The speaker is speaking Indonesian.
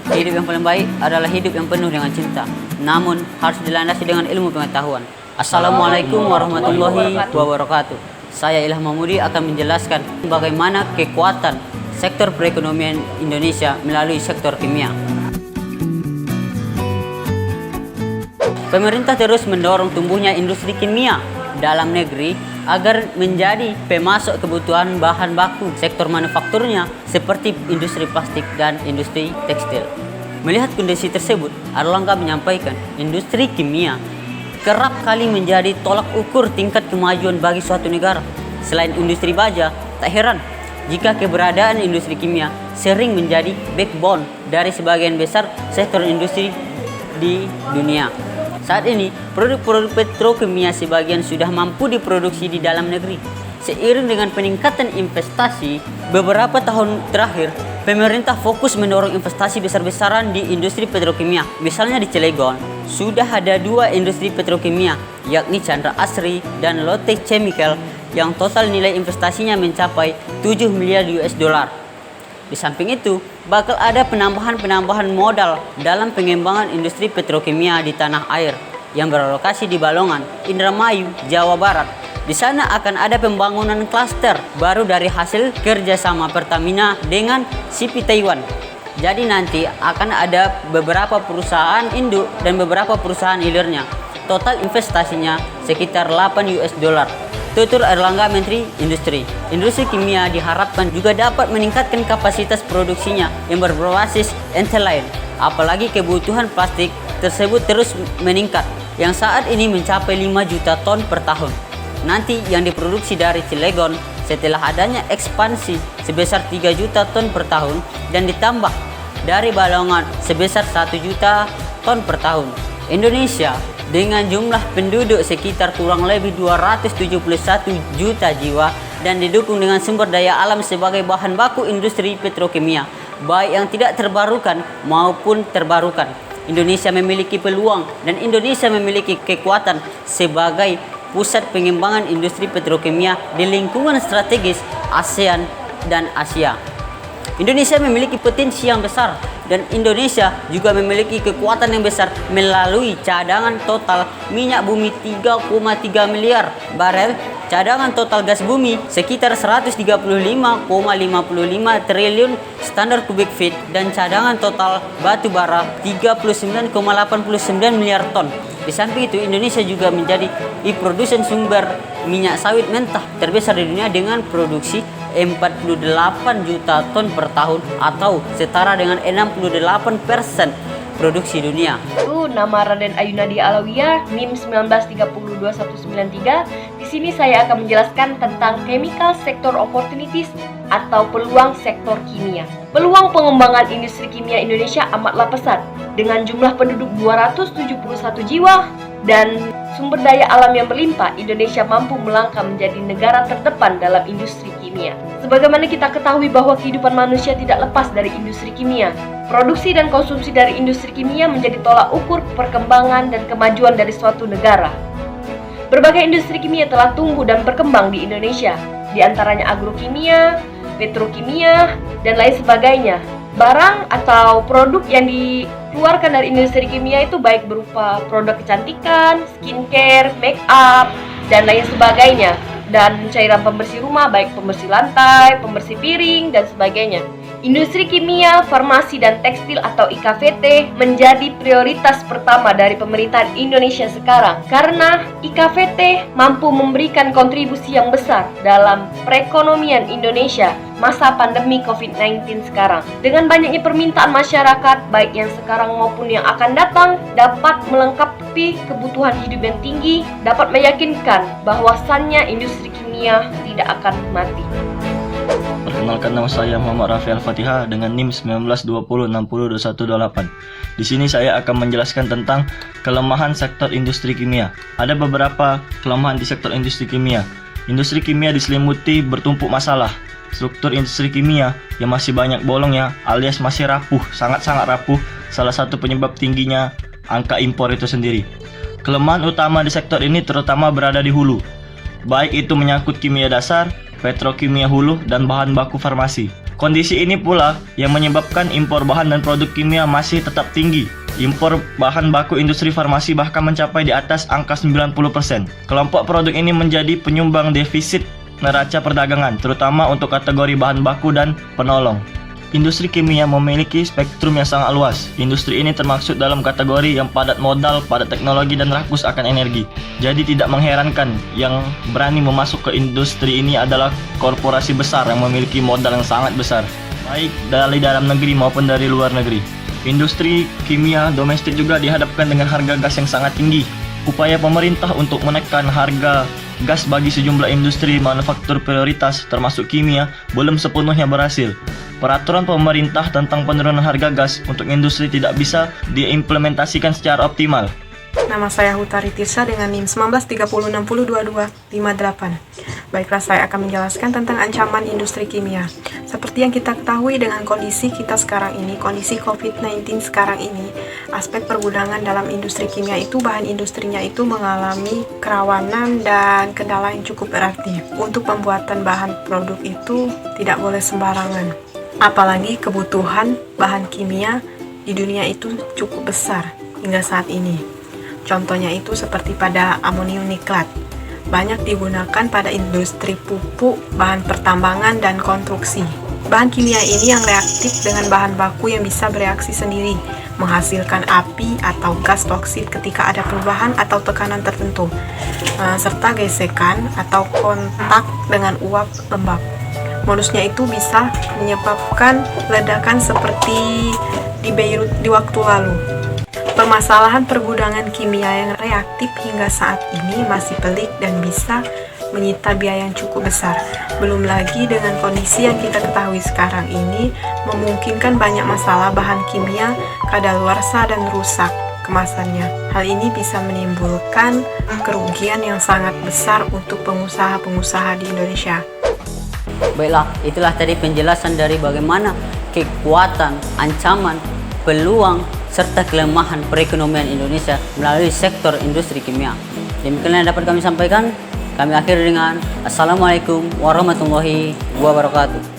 Hidup yang paling baik adalah hidup yang penuh dengan cinta, namun harus dilandasi dengan ilmu pengetahuan. Assalamualaikum warahmatullahi wabarakatuh. Saya Ilham Mahmudi akan menjelaskan bagaimana kekuatan sektor perekonomian Indonesia melalui sektor kimia. Pemerintah terus mendorong tumbuhnya industri kimia dalam negeri agar menjadi pemasok kebutuhan bahan baku sektor manufakturnya seperti industri plastik dan industri tekstil. Melihat kondisi tersebut, Erlangga menyampaikan industri kimia kerap kali menjadi tolak ukur tingkat kemajuan bagi suatu negara. Selain industri baja, tak heran jika keberadaan industri kimia sering menjadi backbone dari sebagian besar sektor industri di dunia. Saat ini, produk-produk petrokimia sebagian sudah mampu diproduksi di dalam negeri. Seiring dengan peningkatan investasi, beberapa tahun terakhir, pemerintah fokus mendorong investasi besar-besaran di industri petrokimia. Misalnya di Cilegon, sudah ada 2 industri petrokimia, yakni Chandra Asri dan Lotte Chemical, yang total nilai investasinya mencapai 7 miliar US dollar. Di samping itu, bakal ada penambahan modal dalam pengembangan industri petrokimia di tanah air yang berlokasi di Balongan, Indramayu, Jawa Barat. Di sana akan ada pembangunan klaster baru dari hasil kerjasama Pertamina dengan CP Taiwan. Jadi nanti akan ada beberapa perusahaan induk dan beberapa perusahaan hilirnya. Total investasinya sekitar 8 US dollar. Tutur Erlangga, Menteri Industri. Industri kimia diharapkan juga dapat meningkatkan kapasitas produksinya yang berbasis ethylene. Apalagi kebutuhan plastik tersebut terus meningkat, yang saat ini mencapai 5 juta ton per tahun. Nanti yang diproduksi dari Cilegon setelah adanya ekspansi sebesar 3 juta ton per tahun dan ditambah dari Balongan sebesar 1 juta ton per tahun. Indonesia dengan jumlah penduduk sekitar kurang lebih 271 juta jiwa dan didukung dengan sumber daya alam sebagai bahan baku industri petrokimia, baik yang tidak terbarukan maupun terbarukan. Indonesia memiliki peluang dan Indonesia memiliki kekuatan sebagai pusat pengembangan industri petrokimia di lingkungan strategis ASEAN dan Asia. Indonesia memiliki potensi yang besar dan Indonesia juga memiliki kekuatan yang besar melalui cadangan total minyak bumi 3,3 miliar barel, cadangan total gas bumi sekitar 135,55 triliun standar kubik feet, dan cadangan total batu bara 39,89 miliar ton. Di samping itu, Indonesia juga menjadi produsen sumber minyak sawit mentah terbesar di dunia dengan produksi 48 juta ton per tahun atau setara dengan 68% produksi dunia. Nama Raden Ayunadi Alawiyah, NIM 1932193. Di sini saya akan menjelaskan tentang chemical sector opportunities atau peluang sektor kimia. Peluang pengembangan industri kimia Indonesia amatlah pesat. Dengan jumlah penduduk 271 jiwa dan sumber daya alam yang berlimpah, Indonesia mampu melangkah menjadi negara terdepan dalam industri kimia. Sebagaimana kita ketahui bahwa kehidupan manusia tidak lepas dari industri kimia. Produksi dan konsumsi dari industri kimia menjadi tolak ukur perkembangan dan kemajuan dari suatu negara. Berbagai industri kimia telah tumbuh dan berkembang di Indonesia, di antaranya agrokimia, petrokimia, dan lain sebagainya. Barang atau produk yang dikeluarkan dari industri kimia itu baik berupa produk kecantikan, skincare, make up, dan lain sebagainya. Dan cairan pembersih rumah, baik pembersih lantai, pembersih piring, dan sebagainya. Industri kimia, farmasi, dan tekstil atau IKVT menjadi prioritas pertama dari pemerintahan Indonesia sekarang karena IKVT mampu memberikan kontribusi yang besar dalam perekonomian Indonesia masa pandemi COVID-19 sekarang. Dengan banyaknya permintaan masyarakat, baik yang sekarang maupun yang akan datang, dapat melengkapi kebutuhan hidup yang tinggi, dapat meyakinkan bahwasannya industri kimia tidak akan mati. Perkenalkan, nama saya Muhammad Rafi Al-Fatihah dengan NIM 1920602128. Di sini saya akan menjelaskan tentang kelemahan sektor industri kimia. Ada beberapa kelemahan di sektor industri kimia. Industri kimia diselimuti bertumpuk masalah. Struktur industri kimia yang masih banyak bolongnya alias masih rapuh, sangat-sangat rapuh. Salah satu penyebab tingginya angka impor itu sendiri. Kelemahan utama di sektor ini terutama berada di hulu. Baik itu menyangkut kimia dasar, petrokimia hulu, dan bahan baku farmasi. Kondisi ini pula yang menyebabkan impor bahan dan produk kimia masih tetap tinggi. Impor bahan baku industri farmasi bahkan mencapai di atas angka 90%. Kelompok produk ini menjadi penyumbang defisit neraca perdagangan, terutama untuk kategori bahan baku dan penolong. Industri kimia memiliki spektrum yang sangat luas. Industri ini termasuk dalam kategori yang padat modal, padat teknologi, dan rakus akan energi. Jadi tidak mengherankan yang berani memasuk ke industri ini adalah korporasi besar yang memiliki modal yang sangat besar, baik dari dalam negeri maupun dari luar negeri. Industri kimia domestik juga dihadapkan dengan harga gas yang sangat tinggi. Upaya pemerintah untuk menekan harga gas bagi sejumlah industri manufaktur prioritas termasuk kimia belum sepenuhnya berhasil. Peraturan pemerintah tentang penurunan harga gas untuk industri tidak bisa diimplementasikan secara optimal. Nama saya Hutari Tirsa dengan NIM 1930602258. Baiklah, saya akan menjelaskan tentang ancaman industri kimia. Seperti yang kita ketahui dengan kondisi kita sekarang ini, kondisi COVID-19 sekarang ini, aspek pergudangan dalam industri kimia itu, bahan industrinya itu mengalami kerawanan dan kendala yang cukup berarti. Untuk pembuatan bahan produk itu tidak boleh sembarangan. Apalagi kebutuhan bahan kimia di dunia itu cukup besar hingga saat ini. Contohnya itu seperti pada amonium niklat. Banyak digunakan pada industri pupuk, bahan pertambangan, dan konstruksi. Bahan kimia ini yang reaktif dengan bahan baku yang bisa bereaksi sendiri, menghasilkan api atau gas toksik ketika ada perubahan atau tekanan tertentu, serta gesekan atau kontak dengan uap lembab. Modusnya itu bisa menyebabkan ledakan seperti di Beirut di waktu lalu. Permasalahan pergudangan kimia yang reaktif hingga saat ini masih pelik dan bisa menyita biaya yang cukup besar. Belum lagi dengan kondisi yang kita ketahui sekarang ini memungkinkan banyak masalah bahan kimia kadaluarsa dan rusak kemasannya. Hal ini bisa menimbulkan kerugian yang sangat besar untuk pengusaha-pengusaha di Indonesia. Baiklah, itulah tadi penjelasan dari bagaimana kekuatan, ancaman, peluang, serta kelemahan perekonomian Indonesia melalui sektor industri kimia. Demikian yang dapat kami sampaikan. Kami akhiri dengan Assalamualaikum warahmatullahi wabarakatuh.